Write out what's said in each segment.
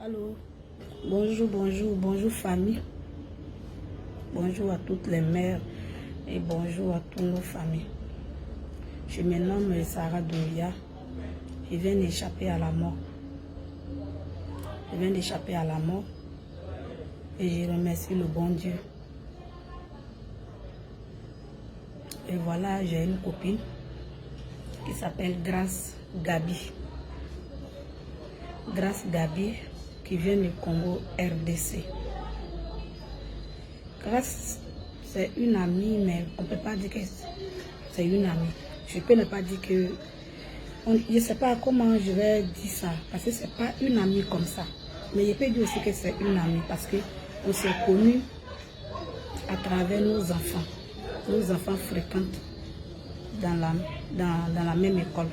Allô, bonjour, bonjour, bonjour famille. Bonjour à toutes les mères et bonjour à toutes nos familles. Je me nomme Sarah Doumbia. Je viens d'échapper à la mort. Je viens d'échapper à la mort et je remercie le bon Dieu. Et voilà, j'ai une copine qui s'appelle Grace Gabi. Grace Gabi qui vient du Congo RDC. Grace, c'est une amie, mais on ne peut pas dire que c'est une amie. Je peux ne pas dire que... je ne sais pas comment je vais dire ça, parce que ce n'est pas une amie comme ça. Mais je peux dire aussi que c'est une amie, parce qu'on s'est connus à travers nos enfants. Nos enfants fréquentent dans la même école.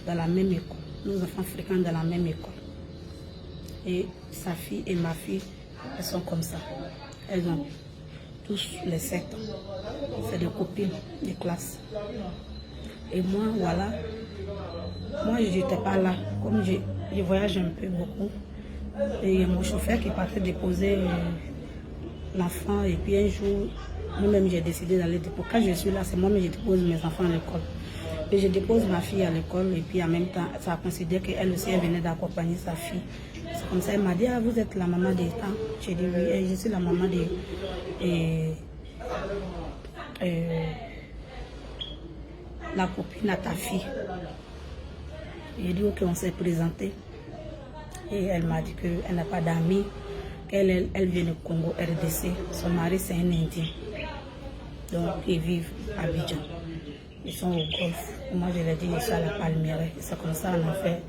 Dans la même école. Nos enfants fréquentent dans la même école. Et sa fille et ma fille, elles sont comme ça. Elles ont tous les 7 ans. C'est des copines de classe. Et moi, voilà. Moi, je n'étais pas là. Comme je voyage un peu beaucoup. Et il y a mon chauffeur qui partait déposer l'enfant. Et puis un jour, moi-même, j'ai décidé d'aller déposer. Quand je suis là, c'est moi-même, je dépose mes enfants à l'école. Et je dépose ma fille à l'école. Et puis en même temps, ça a considéré qu'elle aussi, elle venait d'accompagner sa fille. C'est comme ça, elle m'a dit, ah, vous êtes la maman des temps. J'ai dit oui, et je suis la maman de la copine à ta fille. J'ai dit ok, on s'est présenté. Et elle m'a dit qu'elle n'a pas d'amis, qu'elle vient du Congo RDC. Son mari c'est un Indien. Donc ils vivent à Abidjan. Ils sont au golf. Moi je leur ai dit je suis à la Palmyre. C'est comme ça on a fait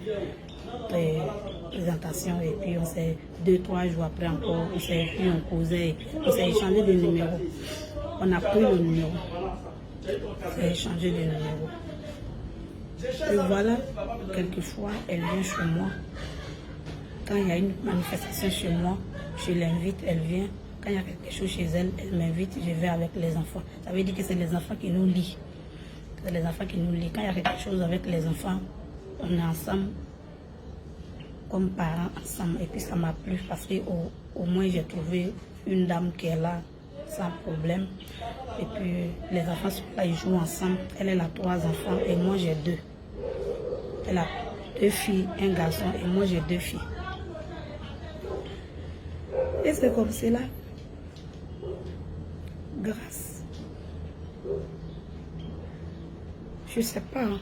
présentation et puis on s'est 2-3 jours après encore, on s'est vu, on causait, on s'est échangé des numéros. On a pris le numéro. On s'est échangé des numéros. Et voilà, quelquefois elle vient chez moi. Quand il y a une manifestation chez moi, je l'invite, elle vient. Quand il y a quelque chose chez elle, elle m'invite, je vais avec les enfants. Ça veut dire que c'est les enfants qui nous lient. C'est les enfants qui nous lient. Quand il y a quelque chose avec les enfants, on est ensemble, comme parents ensemble. Et puis ça m'a plu parce qu'au moins j'ai trouvé une dame qui est là sans problème. Et puis les enfants sont là, ils jouent ensemble. Elle a 3 enfants et moi j'ai 2. Elle a 2 filles, un garçon et moi j'ai 2 filles. Et c'est comme cela. Grâce. Je sais pas. Hein.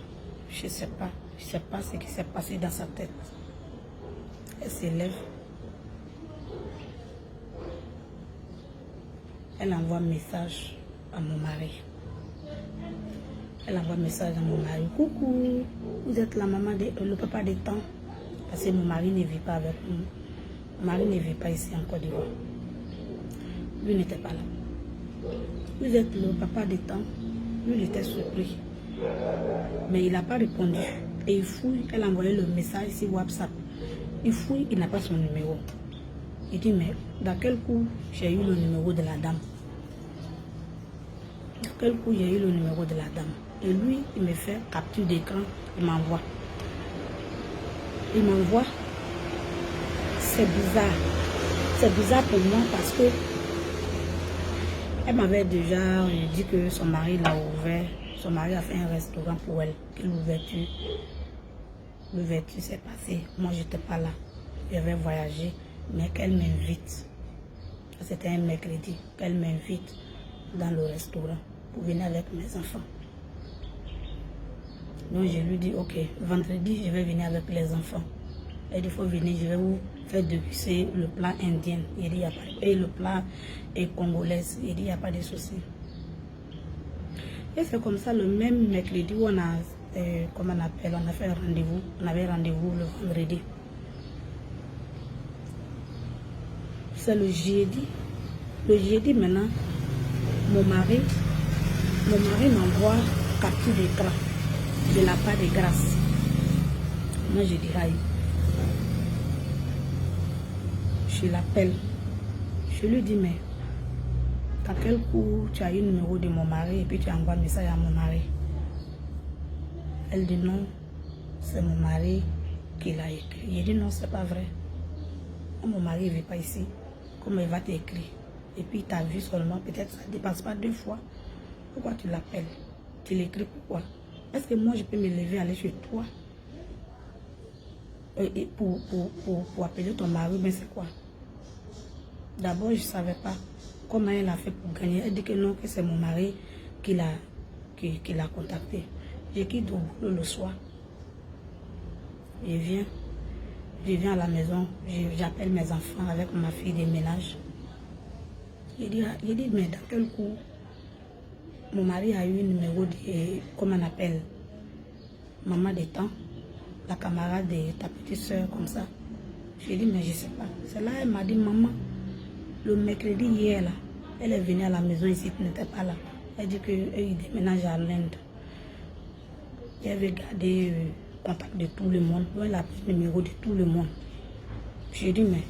Je sais pas. Je sais pas ce qui s'est passé dans sa tête. Elle s'élève. Elle envoie un message à mon mari. Elle envoie un message à mon mari. Coucou, vous êtes la maman, le papa des temps. Parce que mon mari ne vit pas avec nous. Mon mari ne vit pas ici en Côte d'Ivoire. Lui n'était pas là. Vous êtes le papa des temps. Lui, il était surpris. Mais il n'a pas répondu. Et il fouille. Elle a envoyé le message sur WhatsApp. Il fouille, il n'a pas son numéro. Il dit, mais dans quel coup j'ai eu le numéro de la dame? Dans quel coup j'ai eu le numéro de la dame? Et lui, il me fait capture d'écran, il m'envoie. Il m'envoie. C'est bizarre. C'est bizarre pour moi parce que elle m'avait déjà dit que son mari l'a ouvert. Son mari a fait un restaurant pour elle. Que l'ouverture s'est passée. Moi, je n'étais pas là. J'avais voyagé. Mais qu'elle m'invite. C'était un mercredi. Qu'elle m'invite dans le restaurant pour venir avec mes enfants. Donc, je lui dis, ok, vendredi, je vais venir avec les enfants. Elle dit, il faut venir, je vais vous faire déguster le plat indien. Il dit, il n'y a pas de... Et le plat est congolais. Il dit, il n'y a pas de souci. Et c'est comme ça, le même mercredi où on a, comment on appelle, on a fait un rendez-vous. On avait rendez-vous le vendredi. C'est le jeudi. Le jeudi maintenant, mon mari m'envoie capture d'écran de la part de Grâce. Moi je dis aïe. Je l'appelle. Je lui dis mais à quel coup tu as eu le numéro de mon mari et puis tu envoies un message à mon mari? Elle dit non, c'est mon mari qui l'a écrit. Il dit non, c'est pas vrai. mon mari ne vit pas ici, comment il va t'écrire? Et puis il t'a vu seulement, peut-être ça ne dépasse pas 2 fois. Pourquoi tu l'appelles? Tu l'écris pourquoi? Est-ce que moi je peux me lever, aller chez toi et pour appeler ton mari? Mais c'est quoi? D'abord, je ne savais pas comment elle a fait pour gagner. Elle dit que non, que c'est mon mari qui l'a contacté. Je quitte au boulot le soir. Je viens à la maison, j'appelle mes enfants avec ma fille de ménage. Je dis, mais dans quel coup mon mari a eu un numéro de, comment on appelle, maman de temps, la camarade de ta petite soeur, comme ça. Je dis, mais je ne sais pas. C'est là, elle m'a dit, maman, le mercredi hier, là, elle est venue à la maison ici, tu n'étais pas là. Elle dit qu'il déménage à l'Inde. Elle veut garder contact de tout le monde. Elle a pris le numéro de tout le monde. Je dis, mais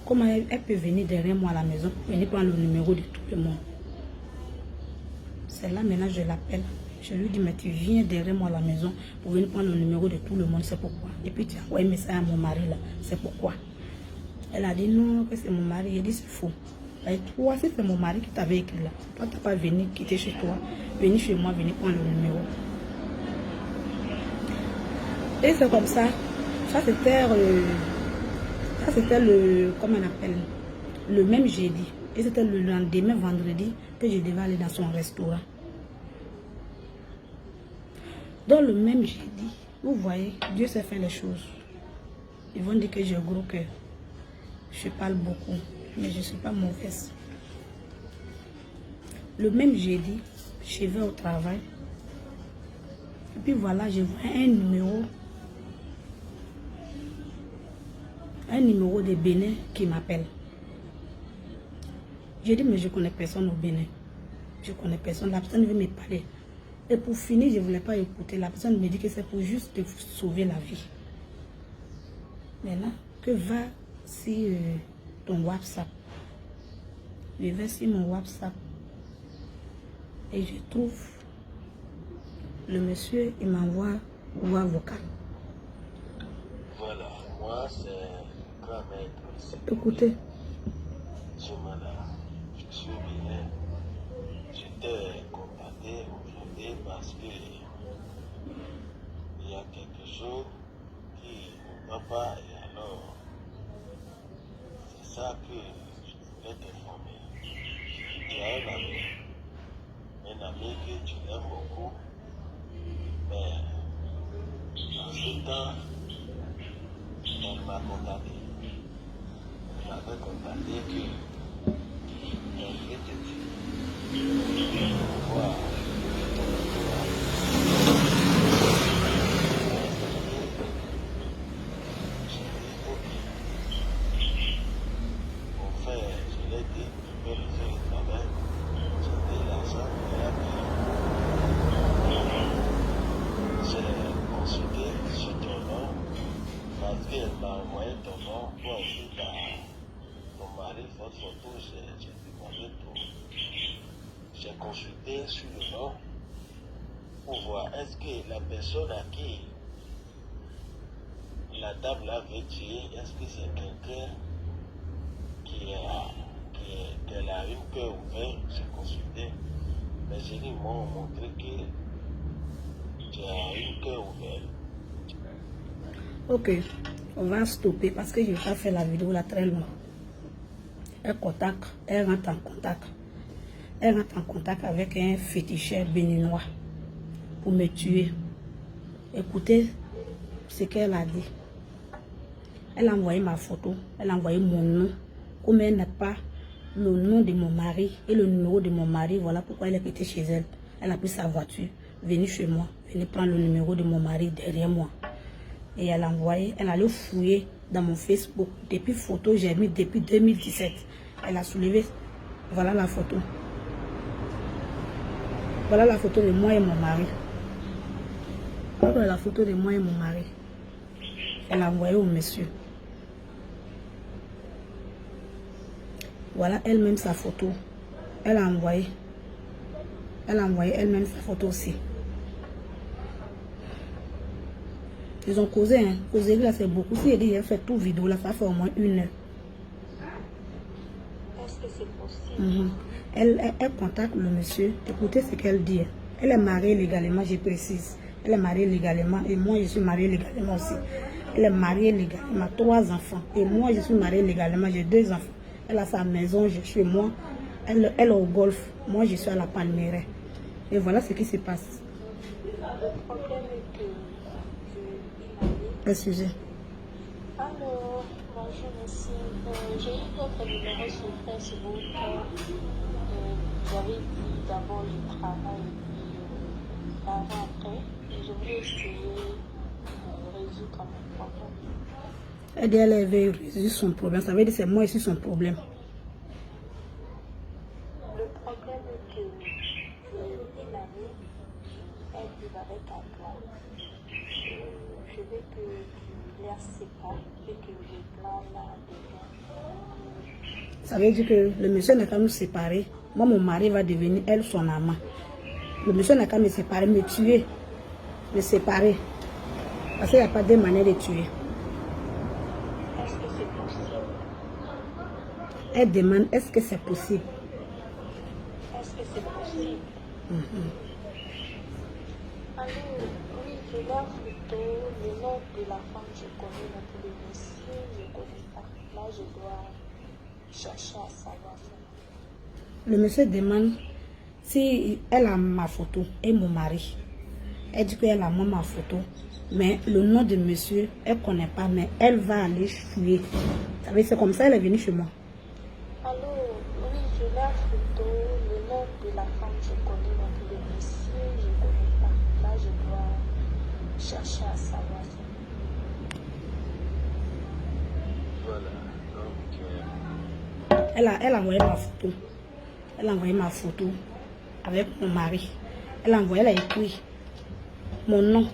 comment elle peut venir derrière moi à la maison, venir prendre le numéro de tout le monde? C'est là maintenant je l'appelle. Je lui dis, mais tu viens derrière moi à la maison pour venir prendre le numéro de tout le monde, c'est pourquoi? Et puis tu as envoyé un message à mon mari là, c'est pourquoi? Elle a dit non, que c'est mon mari. J'ai dit, c'est faux. Et toi, si c'est mon mari qui t'avait écrit là, toi, tu n'as pas venu quitter chez toi, venir chez moi, venir prendre le numéro. Et c'est comme ça. Ça, c'était le, comment on appelle, le même jeudi. Et c'était le lendemain, vendredi, que je devais aller dans son restaurant. Dans le même jeudi, vous voyez, Dieu sait faire les choses. Ils vont dire que j'ai gros cœur. Je parle beaucoup, mais je ne suis pas mauvaise. Le même jeudi, je vais au travail. Et puis voilà, je vois un numéro de Bénin qui m'appelle. J'ai dit, mais je ne connais personne au Bénin. Je ne connais personne. La personne veut me parler. Et pour finir, je ne voulais pas écouter. La personne me dit que c'est pour juste te sauver la vie. Maintenant, que va si ton WhatsApp? Je vais sur mon WhatsApp. Et je trouve le monsieur, il m'envoie voix vocale. Voilà, moi c'est grand maître. Écoutez. Je suis bien. J'étais contacté aujourd'hui parce que il y a quelque chose qui ne va pas et alors c'est ça que je voulais t'informer. Tu as un ami que tu aimes beaucoup, mais en ce temps, elle m'a contacté. Elle m'avait contacté que elle voulait te dire. Voilà. Au fait, je l'ai dit, je peux refaire le travail. J'ai dit l'argent, j'ai consulté sur ton nom parce qu'elle m'a envoyé ton nom. Toi aussi, ton mari, votre photo, j'ai demandé pour. J'ai consulté sur le nom pour voir est-ce que la personne à qui la dame là veut tuer, est-ce que c'est quelqu'un qu'elle a une cœur ouvert? J'ai consulté, mais j'ai dit, m'ont montré que tu as une cœur ouvert. Ok, on va stopper parce que je vais pas faire la vidéo là très loin. Elle rentre en contact. Elle rentre en contact avec un féticheur béninois pour me tuer. Écoutez ce qu'elle a dit. Elle a envoyé ma photo, elle a envoyé mon nom. Comme elle n'a pas le nom de mon mari et le numéro de mon mari, voilà pourquoi elle est quittée chez elle. Elle a pris sa voiture, venue chez moi, venue prendre le numéro de mon mari derrière moi. Et elle a envoyé, elle allait fouiller dans mon Facebook. Depuis photo, j'ai mis depuis 2017. Elle a soulevé, voilà la photo. Voilà la photo de moi et mon mari. Voilà la photo de moi et mon mari. Elle a envoyé au monsieur. Voilà elle-même sa photo. Elle a envoyé elle-même sa photo aussi. Ils ont causé, hein. Causé là c'est beaucoup. Si elle dit, elle fait tout vidéo là, ça fait au moins 1 heure. possible. Elle contacte le monsieur. Écoutez ce qu'elle dit. Elle est mariée légalement, je précise. Elle est mariée légalement et moi je suis mariée légalement aussi. Elle est mariée légalement, 3 enfants. Et moi je suis mariée légalement, j'ai 2 enfants. Elle a sa maison, je suis moi. Elle est au golf, moi je suis à la Palmeraie. Et voilà ce qui se passe. Le problème est que Excusez. Alors, bonjour monsieur. J'ai eu votre numéro sur Facebook. J'avais dit d'abord je travaille et puis après. Et je voulais essayer de résoudre mon problème. Elle dit elle avait résolu son problème. Ça veut dire que c'est moi ici son problème. Le problème est que j'ai une amie, elle vit avec un plan. Je veux que tu les sépares et que le plan là devienne. Ça veut dire que le monsieur n'a qu'à nous séparer. Moi, mon mari va devenir elle son amant. Le monsieur n'a qu'à me séparer, me tuer, me séparer. Parce qu'il n'y a pas de manière de tuer. Est-ce que c'est possible? Elle demande, est-ce que c'est possible? Est-ce que c'est possible? Alors, oui, je leur photo, le nom de la femme je connais, mais pour le monsieur, je ne connais pas. Là, je dois chercher à savoir ça. Le monsieur demande si elle a ma photo et mon mari. Elle dit qu'elle a ma photo. Mais le nom de monsieur, elle ne connaît pas, mais elle va aller fouiller. Vous savez, c'est comme ça, elle est venue chez moi. Alors, oui, je leur photo, le nom de la femme je connais, mais pour le monsieur, je ne connais pas. Là, je dois chercher à savoir ça. Voilà, donc Elle a envoyé ma photo. Elle a envoyé ma photo avec mon mari. Elle a envoyé, elle a écrit mon nom.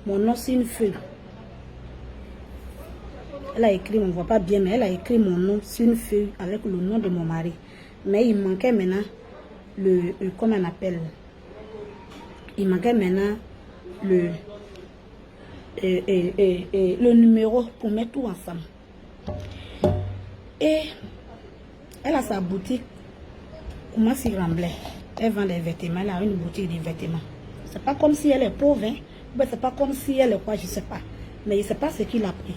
Mon nom, c'est une feuille. Elle a écrit, on ne voit pas bien, mais elle a écrit mon nom sur une feuille avec le nom de mon mari. Mais il manquait maintenant comment on appelle? Il manquait maintenant le numéro pour mettre tout ensemble. Et elle a sa boutique. Comment s'y remblait? Elle vend des vêtements. Elle a une boutique de vêtements. C'est pas comme si elle est pauvre, hein? C'est pas comme si elle est quoi, je sais pas. Mais je sais pas ce qu'il a pris.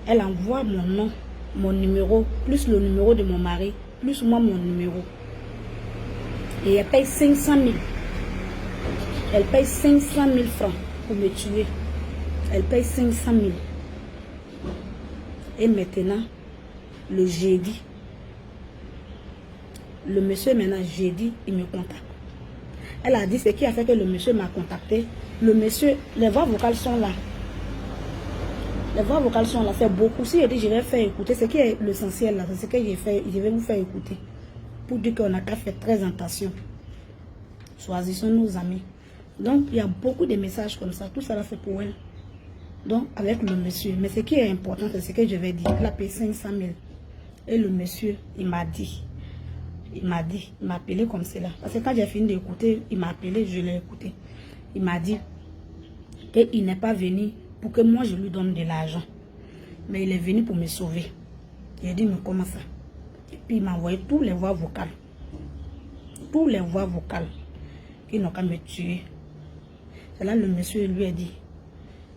Elle envoie mon nom, mon numéro, plus le numéro de mon mari, plus moi mon numéro. Et elle paye 500 000. Elle paye 500 000 francs pour me tuer. Elle paye 500 000. Et maintenant, le jeudi, le monsieur maintenant jeudi, il me contacte. Elle a dit ce qui a fait que le monsieur m'a contacté. Le monsieur, les voix vocales sont là. Les voix vocales sont là, c'est beaucoup. Si je dis je vais faire écouter, ce qui est l'essentiel là, c'est ce que j'ai fait, je vais vous faire écouter. Pour dire qu'on a qu'à faire très attention. Choisissons nos amis. Donc il y a beaucoup de messages comme ça, tout ça là c'est pour elle. Donc avec le monsieur. Mais ce qui est important, c'est ce que je vais dire. Il a payé 500 000. Et le monsieur, il m'a appelé comme cela. Parce que quand j'ai fini d'écouter, il m'a appelé, je l'ai écouté. Il m'a dit qu'il n'est pas venu pour que moi je lui donne de l'argent. Mais il est venu pour me sauver. J'ai dit, mais comment ça? Et puis il m'a envoyé toutes les voix vocales. Toutes les voix vocales qui n'ont qu'à me tuer. C'est là le monsieur lui a dit,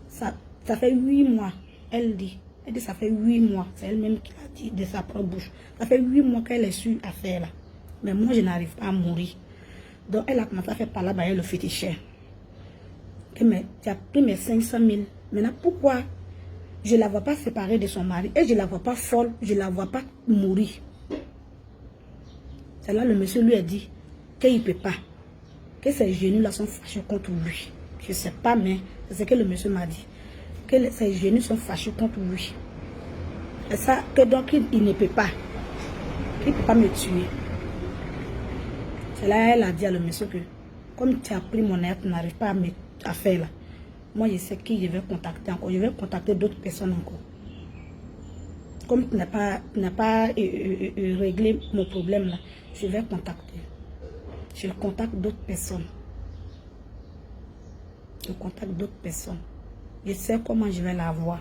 ça fait 8 mois. Elle dit, ça fait 8 mois. C'est elle-même qui l'a dit de sa propre bouche. Ça fait 8 mois qu'elle est sur affaire là. Mais moi, je n'arrive pas à mourir. Donc, elle a commencé à faire par là-bas le féticheur. Mais tu as pris mes 500 000. Maintenant, pourquoi je ne la vois pas séparée de son mari et je ne la vois pas folle, je ne la vois pas mourir? C'est là le monsieur lui a dit qu'il ne peut pas. Que ses genoux là sont fâchés contre lui. Je ne sais pas, mais c'est ce que le monsieur m'a dit. Que ses genoux sont fâchés contre lui. Et ça, que donc il ne peut pas. Il ne peut pas me tuer. C'est là elle a dit à le monsieur que comme tu as pris mon air, tu n'arrives pas à faire là. Moi je sais qui je vais contacter encore. Je vais contacter d'autres personnes encore. Comme tu n'as pas réglé mon problème là, je vais contacter. Je contacte d'autres personnes. Je contacte d'autres personnes. Je sais comment je vais la voir.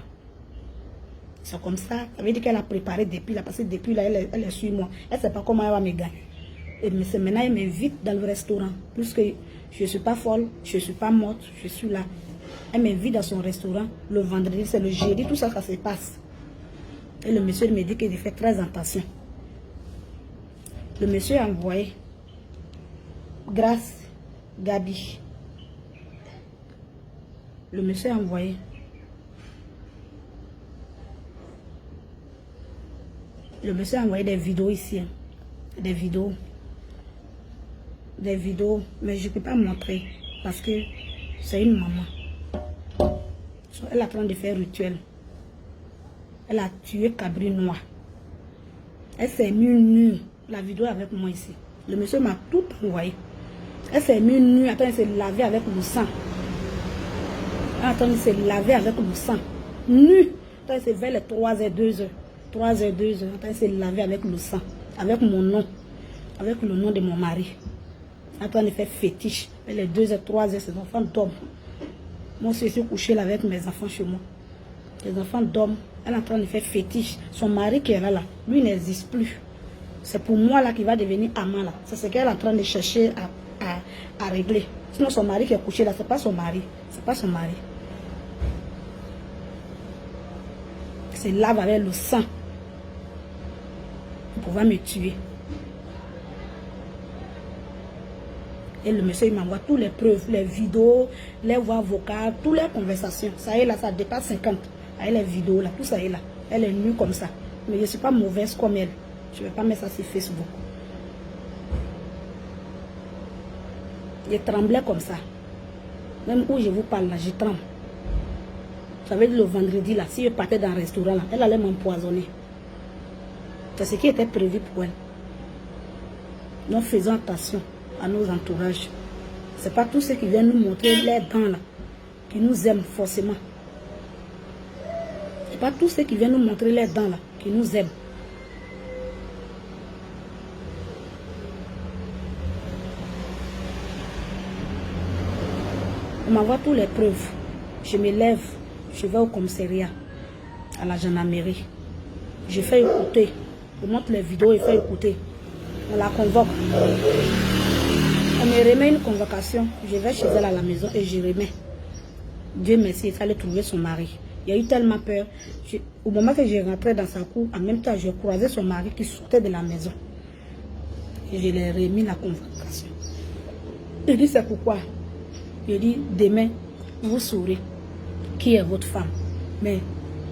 C'est comme ça. Ça veut dire qu'elle a préparé depuis là. Parce que depuis là, elle est sur moi. Elle ne sait pas comment elle va me gagner. Et maintenant, elle m'invite dans le restaurant. Puisque je ne suis pas folle, je ne suis pas morte, je suis là. Elle m'invite dans son restaurant. Le vendredi, c'est le jeudi, tout ça, ça se passe. Et le monsieur me dit qu'il fait très attention. Le monsieur a envoyé Grâce Gabi. Le monsieur a envoyé. Le monsieur a envoyé des vidéos ici. Hein. Des vidéos. Mais je ne peux pas montrer. Parce que c'est une maman. Elle est en train de faire rituel. Elle a tué Cabri Noir. Elle s'est mise nue. La vidéo avec moi ici. Le monsieur m'a tout envoyé. Elle s'est mise nue. Attends, elle s'est lavée avec le sang. Attends, elle s'est lavée avec le sang. Nue. Attends, c'est vers les 3h, 2h. 3h, 2h. Attends, elle s'est lavée avec le sang. Avec mon nom. Avec le nom de mon mari. Attends, elle fait fétiche. Elle est 2h, 3h, ses enfants dorment. Moi aussi, je suis couchée là avec mes enfants chez moi. Les enfants dorment. Elle est en train de faire fétiche. Son mari qui est là, lui n'existe plus. C'est pour moi là qui va devenir amant là. C'est ce qu'elle est en train de chercher à régler. Sinon son mari qui est couché là, c'est pas son mari. C'est pas son mari. C'est lave avec le sang. Pour pouvoir me tuer. Et le monsieur il m'envoie toutes les preuves, les vidéos, les voix vocales, toutes les conversations. Ça est là, ça dépasse 50. Elle les vidéos là, tout ça est là. Elle est nue comme ça. Mais je ne suis pas mauvaise comme elle. Je ne vais pas mettre ça sur Facebook. Je tremblais comme ça. Même où je vous parle là, je tremble. Ça veut dire le vendredi là, si je partais dans un restaurant là, elle allait m'empoisonner. C'est ce qui était prévu pour elle. Nous faisons attention à nos entourages. Ce n'est pas tous ceux qui viennent nous montrer les dents là, qui nous aiment forcément. Ce n'est pas tous ceux qui viennent nous montrer les dents là, qui nous aiment. On m'envoie toutes les preuves. Je me lève, je vais au commissariat, à la gendarmerie. Je fais écouter. Je montre les vidéos et fais écouter. On la convoque. On me remet une convocation. Je vais chez elle à la maison et je remets. Dieu merci, il fallait trouver son mari. Il a eu tellement peur. Au moment que je rentrais dans sa cour, en même temps, je croisais son mari qui sortait de la maison. Et je lui ai remis la convocation. Il dit, c'est pourquoi? Il dit, demain, vous saurez qui est votre femme. Mais,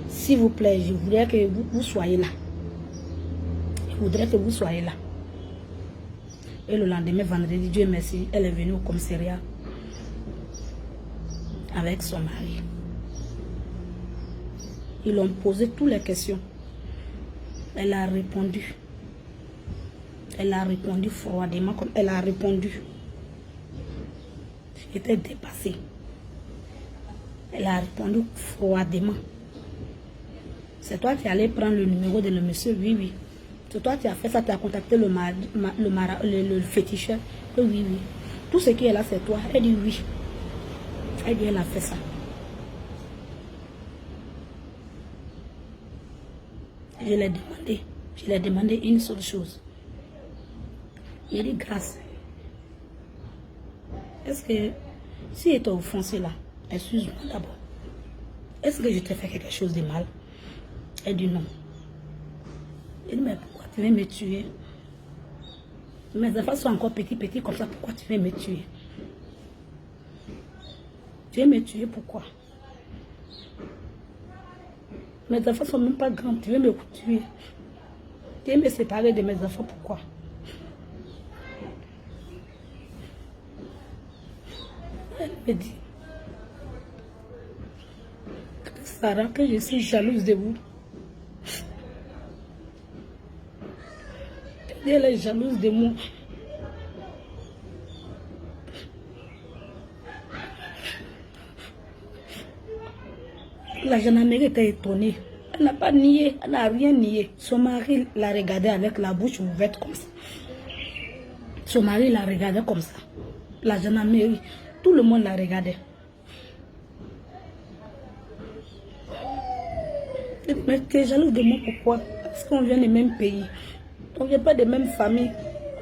s'il vous plaît, je voudrais que vous soyez là. Je voudrais que vous soyez là. Et le lendemain, vendredi, Dieu merci, elle est venue au commissariat avec son mari. Ils ont posé toutes les questions. Elle a répondu. Elle a répondu froidement comme elle a répondu. J'étais dépassée. Elle a répondu froidement. C'est toi qui allais prendre le numéro de le monsieur? Oui, oui. C'est toi qui as fait ça, tu as contacté le féticheur? Oui, oui. Tout ce qui est là, c'est toi. Elle dit oui. Elle dit, elle a fait ça. Je l'ai demandé une seule chose. Il dit, grâce. Est-ce que, si elle t'a offensé là, excuse-moi d'abord. Est-ce que je t'ai fait quelque chose de mal? Elle dit non. Il dit, mais pourquoi tu veux me tuer? Mes enfants sont encore petits comme ça, pourquoi tu veux me tuer? Tu veux me tuer, pourquoi? Mes enfants sont même pas grands, tu veux me tuer? Tu veux me séparer de mes enfants, pourquoi? Elle me dit, Sarah, que je suis jalouse de vous. Elle est jalouse de moi. La gendarmerie était étonnée. Elle n'a pas nié, elle n'a rien nié. Son mari l'a regardé avec la bouche ouverte comme ça. Son mari l'a regardé comme ça. La gendarmerie, tout le monde l'a regardé. Mais tu es jaloux de moi, pourquoi? Parce qu'on vient du même pays. On vient pas des mêmes familles.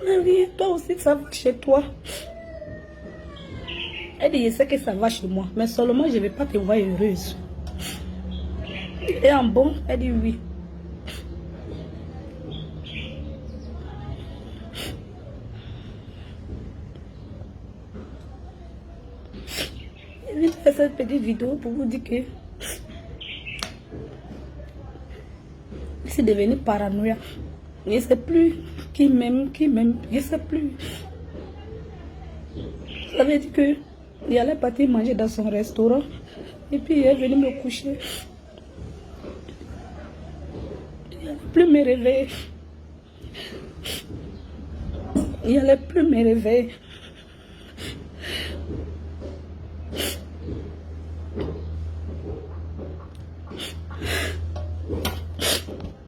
Mais oui, toi aussi, ça va chez toi. Elle dit, je sais que ça va chez moi, mais seulement je ne vais pas te voir heureuse. Et en bon, elle dit oui. Je vais faire cette petite vidéo pour vous dire que je suis devenue paranoïa. Je ne sais plus qui m'aime, je ne sais plus. Ça veut dire que il allait partir manger dans son restaurant et puis il est venu me coucher. Il n'allait plus me réveiller. Il n'allait plus me réveiller.